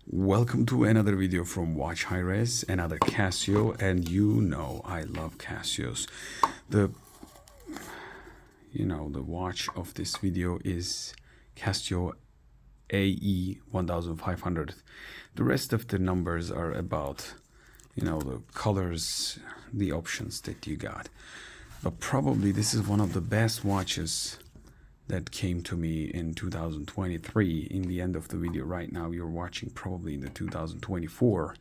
Welcome to another video from watch-highres, another Casio, and you know I love Casios. The the watch of this video is Casio AE 1500. The rest of the numbers are about the colors, the options that you got. But probably this is one of the best watches that came to me in 2023. In the end of the video right now, you're watching probably in the 2024.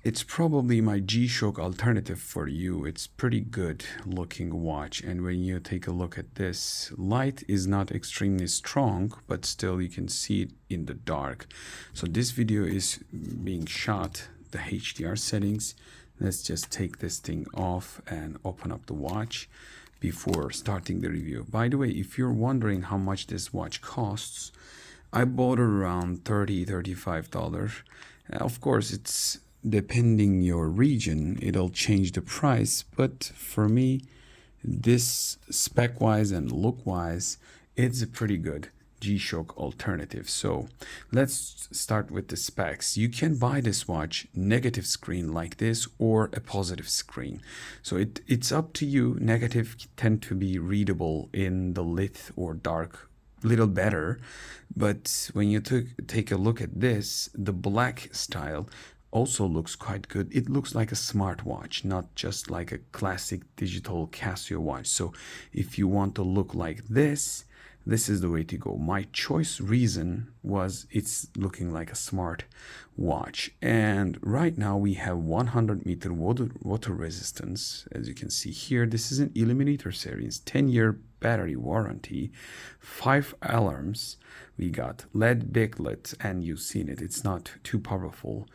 It's probably my G-Shock alternative for you. It's pretty good looking watch, and when you take a look at this, light is not extremely strong, but still you can see it in the dark. So this video is being shot the HDR settings. Let's just take this thing off and open up the watch before starting the review. By the way, if you're wondering how much this watch costs, I bought it around $35. Of course, it's depending your region, it'll change the price, but for me, this spec wise and look wise, it's a pretty good G-Shock alternative. So let's start with the specs. You can buy this watch negative screen like this or a positive screen. So it's up to you. Negative tend to be readable in the lit or dark little better. But when you take a look at this, the black style also looks quite good. It looks like a smartwatch, not just like a classic digital Casio watch. So if you want to look like this is the way to go. My choice reason was it's looking like a smart watch. And right now we have 100-meter water resistance. As you can see here, this is an Illuminator series, 10-year battery warranty, 5 alarms. We got LED backlit, and you've seen it. It's not too powerful.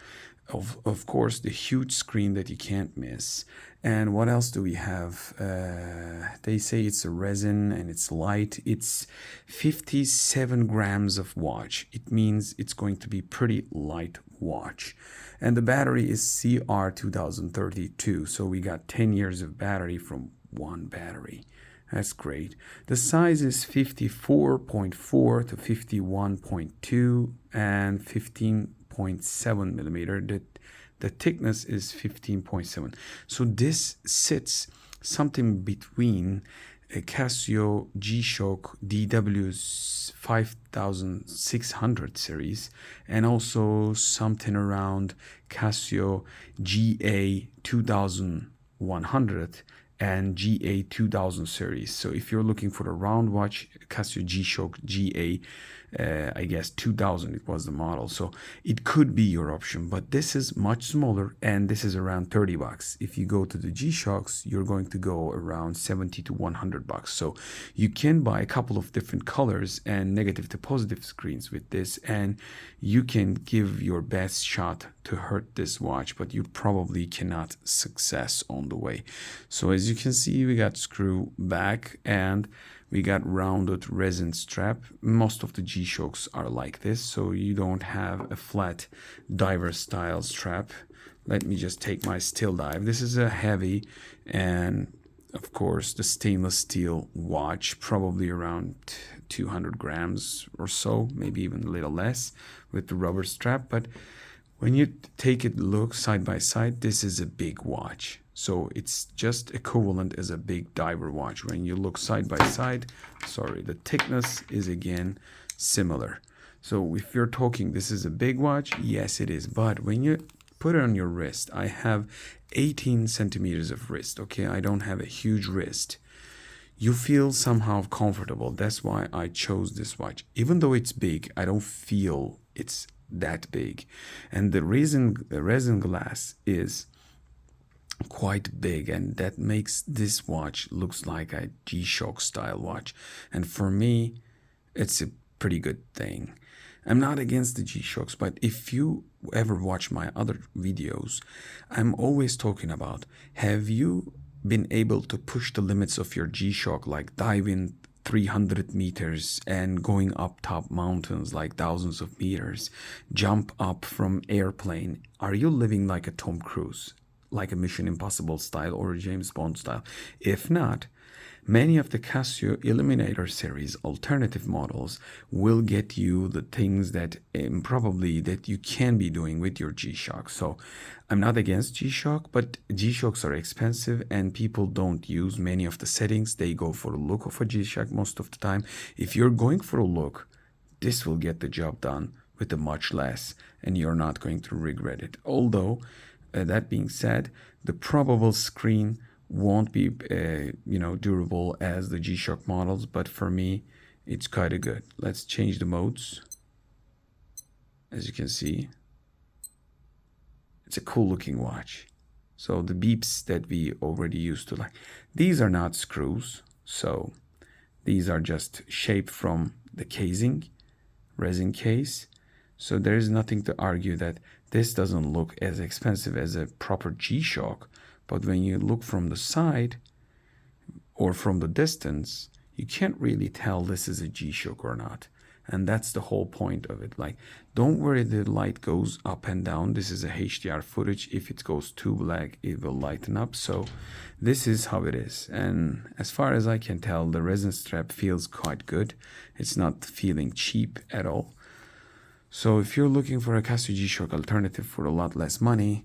Of course, the huge screen that you can't miss. And what else do we have? They say it's a resin and it's light. It's 57 grams of watch. It means it's going to be pretty light watch. And the battery is CR2032. So we got 10 years of battery from one battery. That's great. The size is 54.4 to 51.2 and 15.7 millimeter. The thickness is 15.7. So this sits something between a Casio G-Shock DW's 5600 series and also something around Casio GA 2100 and GA 2000 series. So if you're looking for a round watch, Casio G-Shock GA, I guess 2000 it was the model. So it could be your option, but this is much smaller and this is around 30 bucks. If you go to the G-Shocks, you're going to go around 70 to 100 bucks. So you can buy a couple of different colors and negative to positive screens with this, and you can give your best shot to hurt this watch, but you probably cannot success on the way. So as you can see, we got screw back and we got rounded resin strap. Most of the G-Shocks are like this, so you don't have a flat diver style strap. Let me just take my still dive. This is a heavy and of course the stainless steel watch, probably around 200 grams or so, maybe even a little less with the rubber strap. But when you take it look side by side, this is a big watch. So it's just equivalent as a big diver watch. When you look side by side, the thickness is again similar. So if you're talking this is a big watch, yes it is. But when you put it on your wrist, I have 18 centimeters of wrist, okay? I don't have a huge wrist. You feel somehow comfortable. That's why I chose this watch. Even though it's big, I don't feel it's that big. And the resin glass is quite big, and that makes this watch looks like a G-Shock style watch, and for me it's a pretty good thing. I'm not against the G-Shocks, but if you ever watch my other videos, I'm always talking about, have you been able to push the limits of your G-Shock, like diving 300 meters and going up top mountains like thousands of meters, jump up from airplane? Are you living like a Tom Cruise, like a Mission Impossible style or a James Bond style? If not, Many of the Casio Illuminator series alternative models will get you the things that probably that you can be doing with your G-Shock. So I'm not against G-Shock, but G-Shocks are expensive and people don't use many of the settings. They go for a look of a G-Shock most of the time. If you're going for a look, this will get the job done with a much less, and you're not going to regret it. Although, that being said, the probable screen won't be durable as the G-Shock models, but for me it's kind of good. Let's change the modes. As you can see, it's a cool looking watch. So the beeps that we already used to like, these are not screws, so these are just shaped from the casing, resin case. So there is nothing to argue that this doesn't look as expensive as a proper G-Shock, but when you look from the side or from the distance, you can't really tell this is a G-Shock or not. And that's the whole point of it. Like, don't worry the light goes up and down. This is a HDR footage. If it goes too black, it will lighten up. So this is how it is. And as far as I can tell, the resin strap feels quite good. It's not feeling cheap at all. So if you're looking for a Casio G-Shock alternative for a lot less money,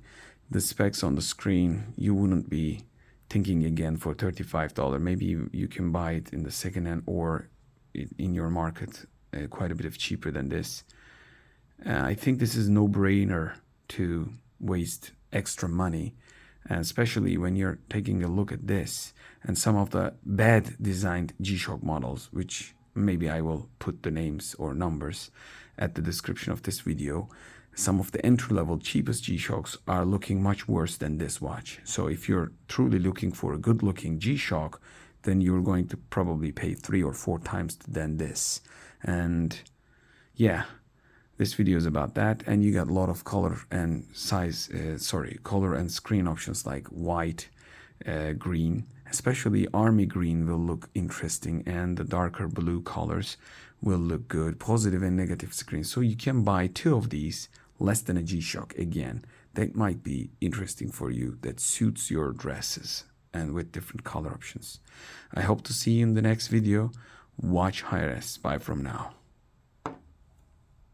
the specs on the screen, you wouldn't be thinking again for $35. Maybe you can buy it in the second hand or in your market quite a bit cheaper than this. I think this is no-brainer to waste extra money, and especially when you're taking a look at this and some of the bad designed G-Shock models, which maybe I will put the names or numbers at the description of this video. Some of the entry-level cheapest G-Shocks are looking much worse than this watch. So if you're truly looking for a good-looking G-Shock, then you're going to probably pay 3 or 4 times than this. And yeah, this video is about that. And you got a lot of color and color and screen options like white, green. Especially army green will look interesting, and the darker blue colors will look good. Positive and negative screens. So you can buy 2 of these, less than a G-Shock again. That might be interesting for you, that suits your dresses and with different color options. I hope to see you in the next video. Watch-highres. Bye from now.